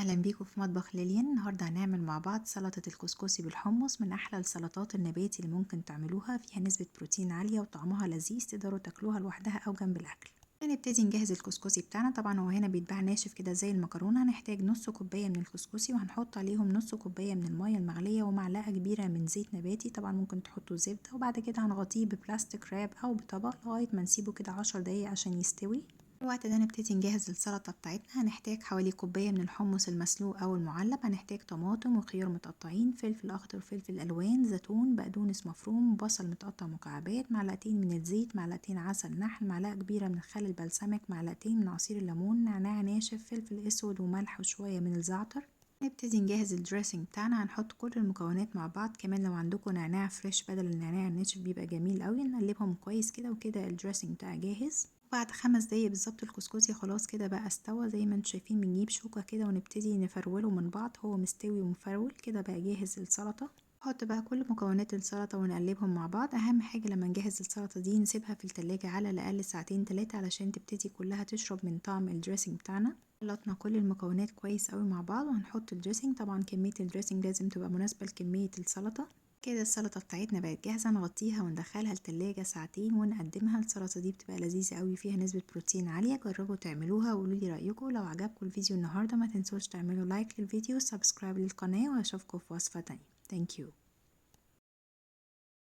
اهلا بيكم في مطبخ ليليان. النهارده هنعمل مع بعض سلطه الكسكسي بالحمص، من احلى السلطات النباتي اللي ممكن تعملوها. فيها نسبه بروتين عاليه وطعمها لذيذ، تقدروا تاكلوها لوحدها او جنب الاكل. هنبتدي نجهز الكسكسي بتاعنا. طبعا هو هنا بيتباع ناشف كده زي المكرونه. هنحتاج نص كوبايه من الكسكسي، وهنحط عليهم نص كوبايه من الميه المغليه ومعلقه كبيره من زيت نباتي. طبعا ممكن تحطوا زبده، وبعد كده هنغطيه ببلاستيك راب او بطبق لغايه ما نسيبه كده 10 دقايق عشان يستوي. في الوقت ده نبتدي نجهز السلطة بتاعتنا. هنحتاج حوالي كوباية من الحمص المسلوق أو المعلب. هنحتاج طماطم وخيار متقطعين، فلفل أخضر وفلفل ألوان، زيتون، بقدونس مفروم، بصل متقطع مكعبات، معلقتين من الزيت، معلقتين عسل نحل، معلقة كبيرة من خل البلسمك، معلقتين من عصير الليمون، نعناع ناشف، فلفل أسود وملح وشوية من الزعتر. نبتدي نجهز الدريسنج بتاعنا. هنحط كل المكونات مع بعض. كمان لو عندكم نعناع فريش بدل النعناع الناشف بيبقى جميل قوي. نقلبهم كويس كده، وكده الدريسنج بتاعي جاهز. بعد 5 دقايق بالظبط الكسكسي خلاص كده بقى استوى. زي ما انتم شايفين بنجيب شوكة كده ونبتدي نفروله من بعض. هو مستوي ومفرول كده بقى جاهز للسلطة. نحط بقى كل مكونات السلطة ونقلبهم مع بعض. اهم حاجة لما نجهز السلطة دي نسيبها في التلاجة على الاقل ساعتين 3 علشان تبتدي كلها تشرب من طعم الدريسنج بتاعنا. خلطنا كل المكونات كويس قوي مع بعض، وهنحط الدريسنج. طبعا كمية الدريسنج لازم تبقى مناسبة لكمية السلطة. كده السلطة بتاعتنا بقت جاهزة. نغطيها وندخلها التلاجة ساعتين ونقدمها. السلطة دي بتبقى لذيذة قوي، فيها نسبة بروتين عالية. جربوا تعملوها وقولولي رأيكم. لو عجبكم الفيديو النهاردة ما تنسوش تعملوا لايك للفيديو وسبسكرايب للقناة، واشوفكم في وصفة تانية. Thank you.